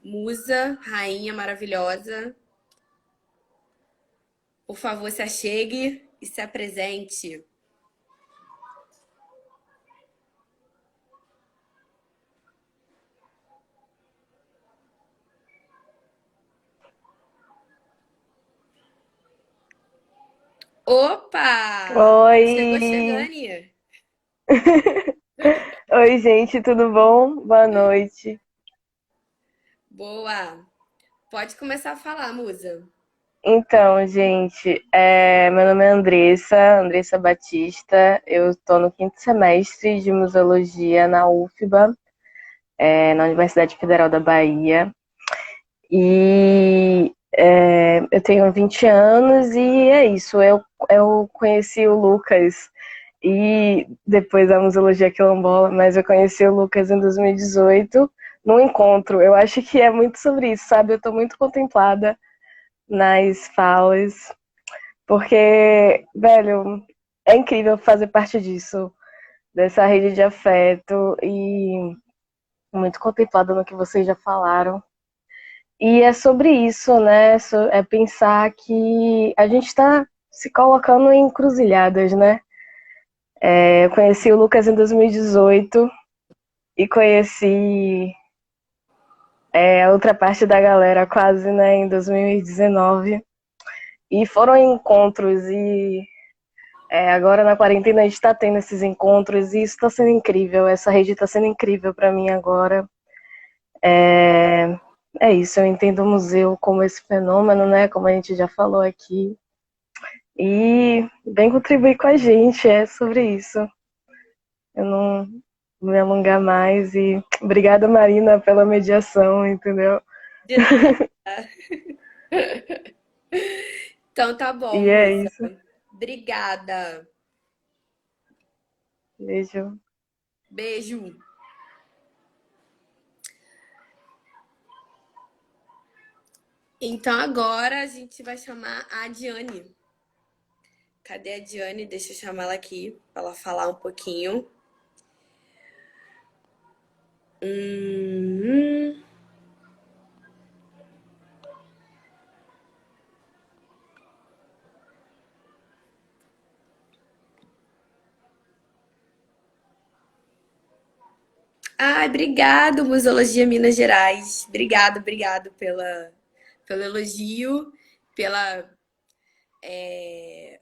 musa, rainha maravilhosa. Por favor, se achegue e se apresente. Opa! Chegou Oi! chegando. Oi, gente, tudo bom? Boa noite. Boa. Pode começar a falar, musa. Então, gente, meu nome é Andressa Batista. Eu estou no quinto semestre de museologia na UFBA, na Universidade Federal da Bahia. E eu tenho 20 anos e é isso. Eu conheci o Lucas e depois a museologia quilombola, mas eu conheci o Lucas em 2018 num encontro. Eu acho que é muito sobre isso, sabe? Eu tô muito contemplada nas falas, porque, velho, é incrível fazer parte disso, dessa rede de afeto e muito contemplada no que vocês já falaram. E é sobre isso, né? É pensar que a gente está se colocando em encruzilhadas, né? Eu conheci o Lucas em 2018 e conheci a outra parte da galera quase, né, em 2019. E foram encontros e agora na quarentena a gente está tendo esses encontros e isso está sendo incrível. Essa rede está sendo incrível para mim agora. É isso, eu entendo o museu como esse fenômeno, né, como a gente já falou aqui. E vem contribuir com a gente, é sobre isso. Eu não vou me alongar mais e obrigada, Marina, pela mediação, entendeu? De nada. Então tá bom, E é musa. isso. Obrigada. Beijo. Beijo. Então agora a gente vai chamar a Diane. Cadê a Diane? Deixa eu chamar ela aqui para ela falar um pouquinho. Hum. Ai, obrigado, Museologia Minas Gerais. Obrigado pelo elogio,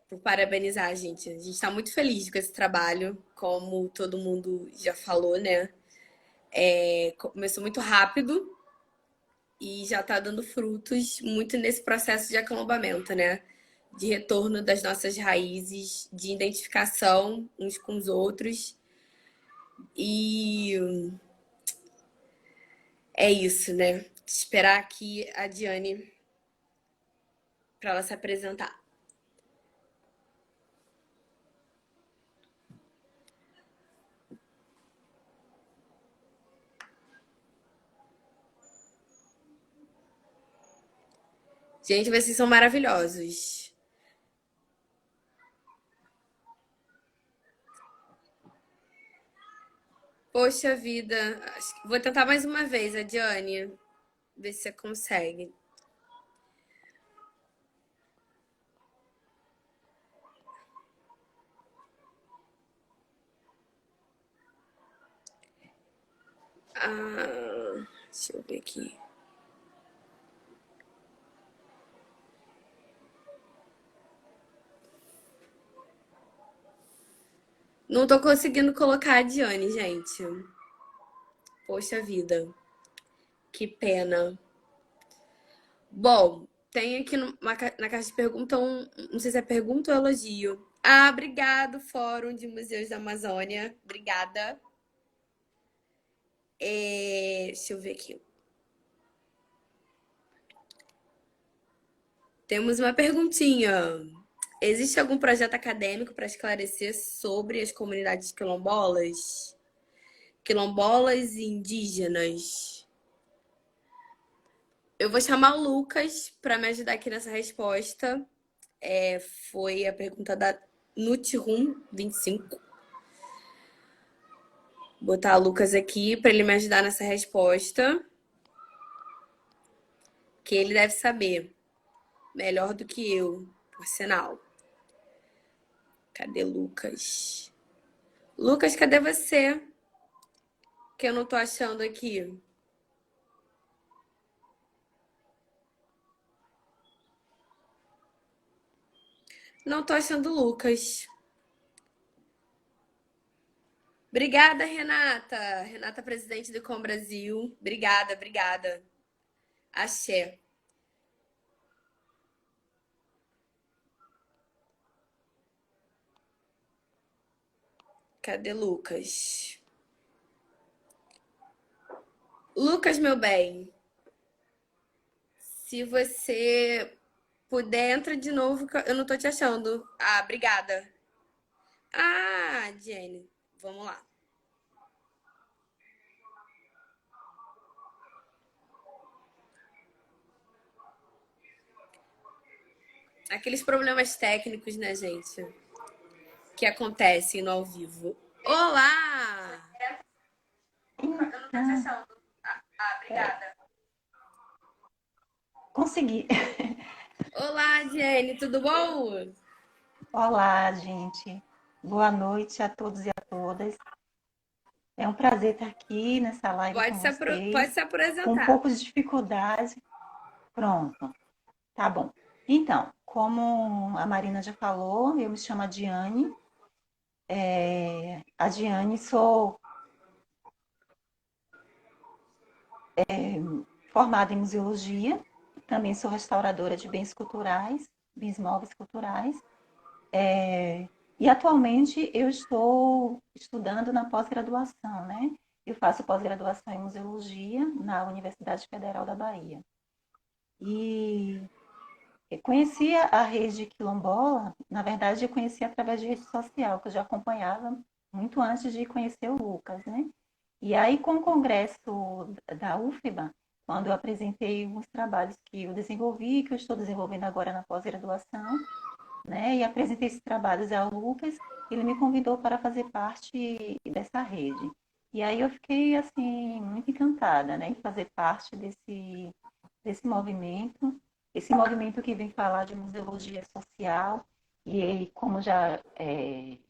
por parabenizar a gente. A gente está muito feliz com esse trabalho, como todo mundo já falou, né? Começou muito rápido e já está dando frutos muito nesse processo de aquilombamento, né? De retorno das nossas raízes, de identificação uns com os outros. E é isso, né? Esperar aqui a Diane para ela se apresentar. Gente, vocês são maravilhosos. Poxa vida. Vou tentar mais uma vez, a Diane. Ver se você consegue. Deixa eu ver aqui. Não tô conseguindo colocar a Diane, gente. Poxa vida. Que pena. Bom, tem aqui na caixa de pergunta não sei se é pergunta ou elogio. Ah, obrigado, Fórum de Museus da Amazônia. Obrigada. Deixa eu ver aqui. Temos uma perguntinha. Existe algum projeto acadêmico para esclarecer sobre as comunidades quilombolas? Quilombolas e indígenas? Eu vou chamar o Lucas para me ajudar aqui nessa resposta. Foi a pergunta da Nutrum 25. Vou botar o Lucas aqui para ele me ajudar nessa resposta. Que ele deve saber. Melhor do que eu, por sinal. Cadê Lucas? Lucas, cadê você? Que eu não tô achando aqui. Não tô achando o Lucas. Obrigada, Renata. Renata, presidente do Com Brasil. Obrigada, obrigada. Axé. Cadê Lucas? Lucas, meu bem. Se você puder, entra de novo, que eu não tô te achando. Ah, obrigada. Ah, Jenny. Vamos lá. Aqueles problemas técnicos, né, gente? Que acontecem no ao vivo. Olá! Eu não tô te achando. Ah, obrigada. Consegui. Olá, Jenny, tudo bom? Olá, gente. Boa noite a todos e a todas. É um prazer estar aqui nessa live Pode com se vocês. Com um apresentar. pouco de dificuldade. Pronto. Tá bom. Então, como a Marina já falou, eu me chamo Diane. A Diane, sou formada em museologia. Também sou restauradora de bens culturais, bens móveis culturais. E atualmente eu estou estudando na pós-graduação, né? Eu faço pós-graduação em museologia na Universidade Federal da Bahia. E eu conheci a rede quilombola, na verdade eu conheci através de rede social, que eu já acompanhava muito antes de conhecer o Lucas, né? E aí com o congresso da UFBA, quando eu apresentei uns trabalhos que eu desenvolvi, que eu estou desenvolvendo agora na pós-graduação, né, e apresentei esses trabalhos ao Lucas, ele me convidou para fazer parte dessa rede. E aí eu fiquei, assim, muito encantada, né, em fazer parte desse movimento, esse movimento que vem falar de museologia social, e como já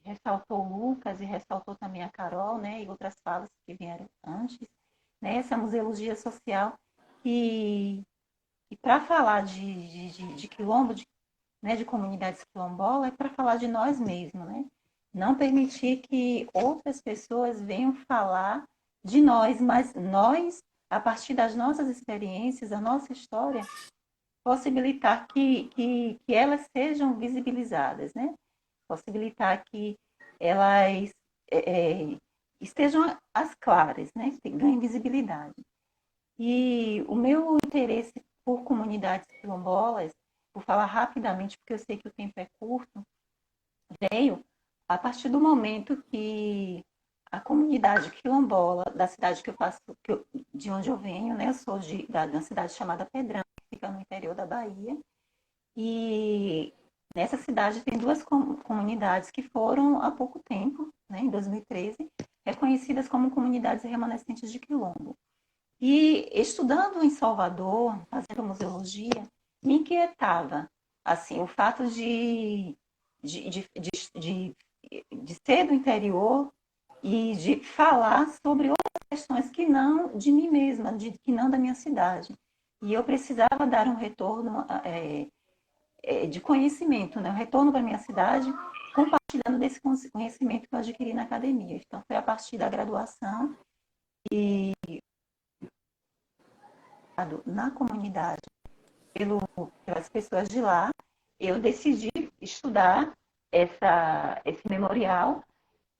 ressaltou o Lucas e ressaltou também a Carol, né, e outras falas que vieram antes, né, essa museologia social e para falar de quilombo, né, de comunidades quilombolas, é para falar de nós mesmos, né? Não permitir que outras pessoas venham falar de nós, mas nós, a partir das nossas experiências, a nossa história, possibilitar que elas sejam visibilizadas, né? Possibilitar que elas estejam às claras, né? Ganhem visibilidade. E o meu interesse por comunidades quilombolas, vou falar rapidamente, porque eu sei que o tempo é curto, veio a partir do momento que a comunidade quilombola da cidade que eu faço, de onde eu venho, né? Eu sou de uma cidade chamada Pedrão, que fica no interior da Bahia, e nessa cidade tem duas comunidades que foram há pouco tempo, né, em 2013, reconhecidas como comunidades remanescentes de quilombo. E estudando em Salvador, fazendo museologia, me inquietava assim, o fato de ser do interior e de falar sobre outras questões que não de mim mesma, que não da minha cidade. E eu precisava dar um retorno de conhecimento, né? Um retorno para a minha cidade compartilhando desse conhecimento que eu adquiri na academia. Então, foi a partir da graduação e na comunidade pelas pessoas de lá, eu decidi estudar esse memorial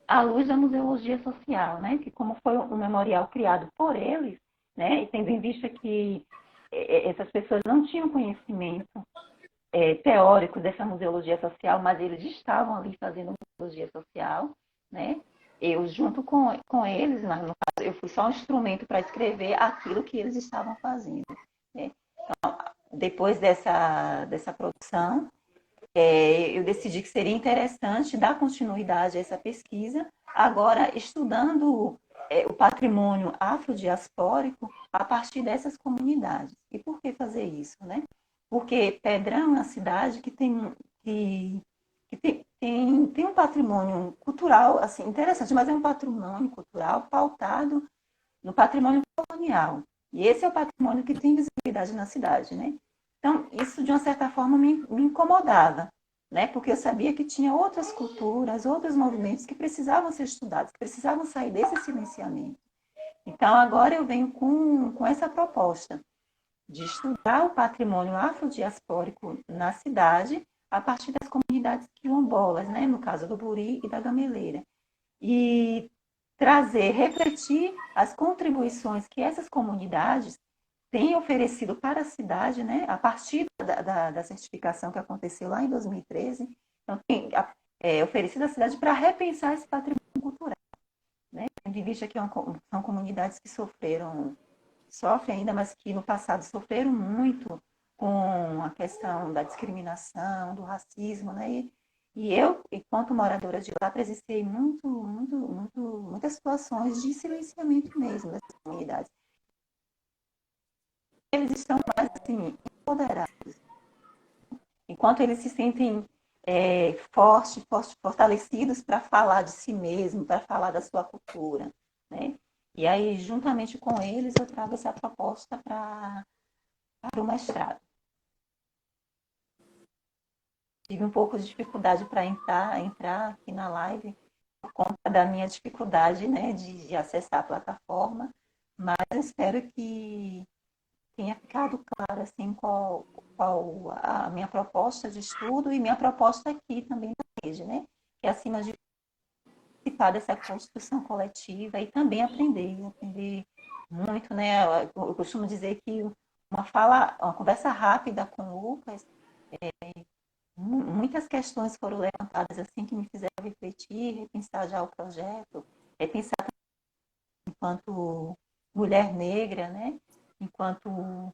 à luz da museologia social, né? Que como foi um memorial criado por eles, né? E tendo em vista que essas pessoas não tinham conhecimento teórico dessa museologia social, mas eles estavam ali fazendo museologia social, né? Eu, junto com eles, no caso, eu fui só um instrumento para escrever aquilo que eles estavam fazendo, né? Então, depois dessa produção, eu decidi que seria interessante dar continuidade a essa pesquisa, agora estudando o patrimônio afrodiaspórico a partir dessas comunidades. E por que fazer isso, né? Porque Pedrão é uma cidade que tem um patrimônio cultural assim, interessante, mas é um patrimônio cultural pautado no patrimônio colonial. E esse é o patrimônio que tem visibilidade na cidade, né? Então, isso, de uma certa forma, me incomodava, né? Porque eu sabia que tinha outras culturas, outros movimentos que precisavam ser estudados, que precisavam sair desse silenciamento. Então, agora eu venho com essa proposta de estudar o patrimônio afrodiaspórico na cidade a partir das comunidades quilombolas, né? No caso do Buri e da Gameleira. E trazer, refletir as contribuições que essas comunidades têm oferecido para a cidade, né? A partir da certificação que aconteceu lá em 2013. Então, tem oferecido à cidade para repensar esse patrimônio cultural, né? Tendo em vista que são comunidades que sofrem ainda, mas que no passado sofreram muito com a questão da discriminação, do racismo, né? E eu, enquanto moradora de lá, presenciei muitas situações de silenciamento mesmo dessas comunidades. Eles estão mais, assim, empoderados. Enquanto eles se sentem fortalecidos para falar de si mesmo, para falar da sua cultura, né? E aí, juntamente com eles, eu trago essa proposta para o mestrado. Tive um pouco de dificuldade para entrar aqui na live, por conta da minha dificuldade, né, de acessar a plataforma, mas eu espero que tenha ficado claro assim, qual a minha proposta de estudo e minha proposta aqui também na rede, né? Que acima de participar dessa construção coletiva e também aprender muito, né? Eu costumo dizer que uma conversa rápida com o Lucas, muitas questões foram levantadas assim que me fizeram refletir, repensar já o projeto, repensar enquanto mulher negra, né? Enquanto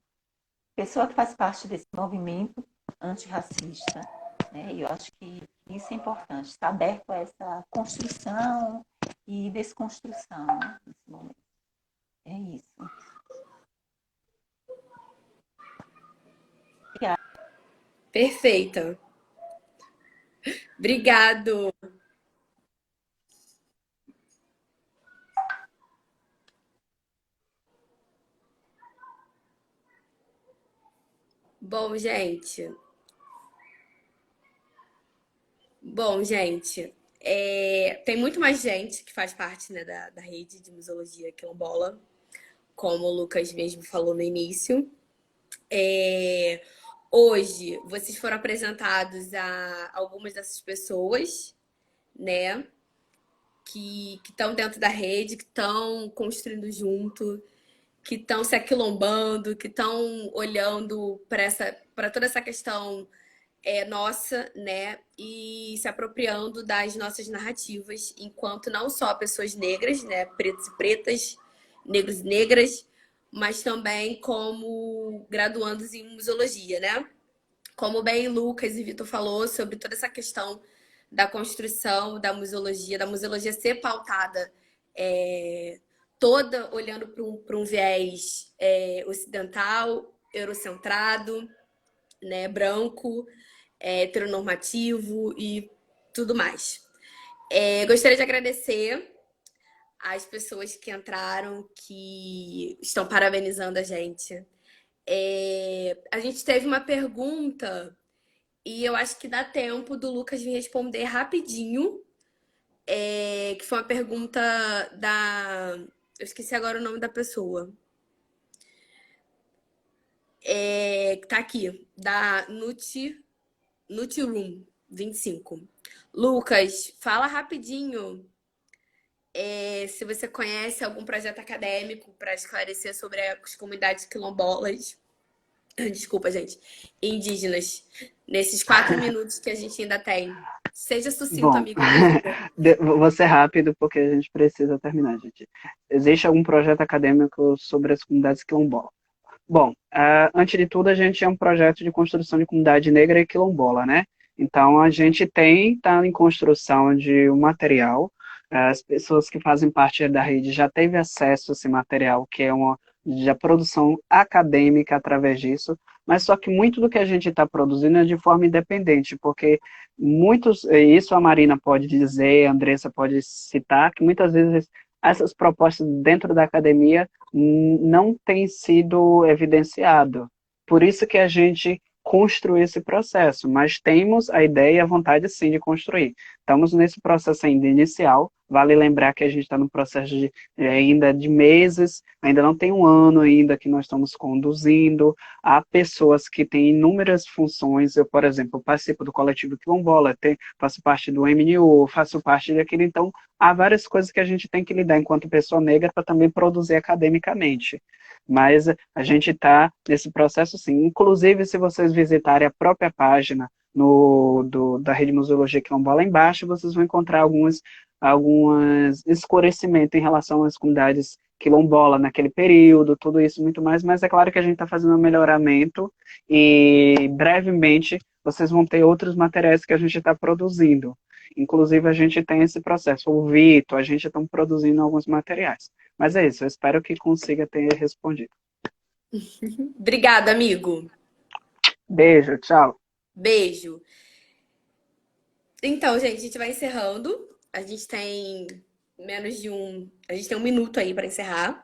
pessoa que faz parte desse movimento antirracista, né? E eu acho que isso é importante, estar aberto a essa construção e desconstrução, né? Nesse momento. É isso. Obrigada. Perfeita. Obrigado. Bom, gente. Tem muito mais gente que faz parte, né, da rede de museologia quilombola, como o Lucas mesmo falou no início. Hoje, vocês foram apresentados a algumas dessas pessoas, né, que estão dentro da rede, que estão construindo junto, que estão se aquilombando, que estão olhando para toda essa questão nossa, né, e se apropriando das nossas narrativas, enquanto não só pessoas negras, né, pretos e pretas, negros e negras, mas também como graduandos em museologia, né? Como bem Lucas e Vitor falou sobre toda essa questão da construção da museologia ser pautada toda olhando para um viés ocidental, eurocentrado, né, branco, heteronormativo e tudo mais. Gostaria de agradecer as pessoas que entraram, que estão parabenizando a gente. A gente teve uma pergunta E eu acho que dá tempo do Lucas vir responder rapidinho, que foi uma pergunta da... Eu esqueci agora o nome da pessoa. Tá aqui, da Nutiroom 25. Lucas, fala rapidinho se você conhece algum projeto acadêmico para esclarecer sobre as comunidades quilombolas, desculpa, gente, indígenas, nesses 4 minutos que a gente ainda tem. Seja sucinto, Bom, amigo, me ajuda. vou ser rápido porque a gente precisa terminar, gente. Existe algum projeto acadêmico sobre as comunidades quilombolas? Bom, antes de tudo, a gente é um projeto de construção de comunidade negra e quilombola, né? Então, a gente está em construção de um material. As pessoas que fazem parte da rede já teve acesso a esse material, que é uma de produção acadêmica através disso, mas só que muito do que a gente está produzindo é de forma independente, porque muitos, isso a Marina pode dizer, a Andressa pode citar, que muitas vezes essas propostas dentro da academia não têm sido evidenciado. Por isso que a gente construiu esse processo, mas temos a ideia e a vontade sim de construir. Estamos nesse processo ainda inicial, vale lembrar que a gente está no processo ainda de meses, ainda não tem um ano ainda que nós estamos conduzindo. Há pessoas que têm inúmeras funções. Eu, por exemplo, participo do coletivo Quilombola, faço parte do MNU, faço parte daquele. Então, há várias coisas que a gente tem que lidar enquanto pessoa negra para também produzir academicamente. Mas a gente está nesse processo sim. Inclusive, se vocês visitarem a própria página da Rede Museologia Quilombola, embaixo vocês vão encontrar alguns esclarecimentos em relação às comunidades quilombola naquele período, tudo isso muito mais, mas é claro que a gente está fazendo um melhoramento e brevemente vocês vão ter outros materiais que a gente está produzindo. Inclusive a gente tem esse processo, o Vitor, a gente está produzindo alguns materiais. Mas é isso, eu espero que consiga ter respondido. Obrigada, amigo. Beijo, tchau. Beijo. Então, gente, a gente vai encerrando. A gente tem a gente tem 1 minuto aí para encerrar.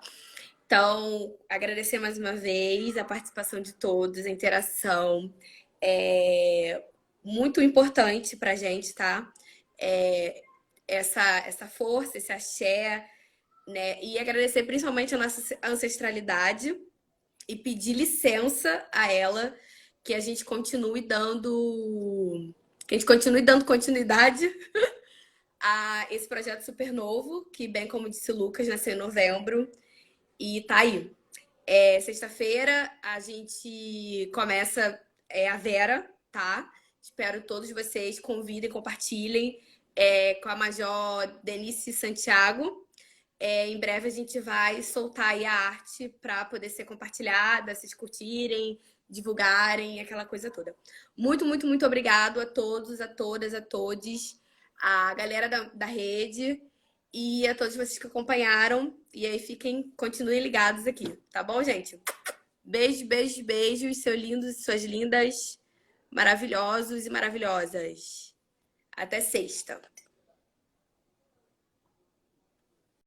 Então, agradecer mais uma vez a participação de todos, a interação. É muito importante pra gente, tá? Essa força, esse axé, né? E agradecer principalmente a nossa ancestralidade e pedir licença a ela que a gente continue dando continuidade a esse projeto super novo, que, bem como disse o Lucas, nasceu em novembro e tá aí. Sexta-feira a gente começa a Vera, tá? Espero todos vocês convidem, compartilhem com a Major Denise Santiago. Em breve a gente vai soltar aí a arte para poder ser compartilhada, vocês curtirem, divulgarem, aquela coisa toda. Muito, muito, muito obrigado a todos, a todas, a todes, a galera da rede e a todos vocês que acompanharam. E aí continuem ligados aqui, tá bom, gente? Beijo, beijo, beijos, seus lindos e suas lindas, maravilhosos e maravilhosas. Até sexta.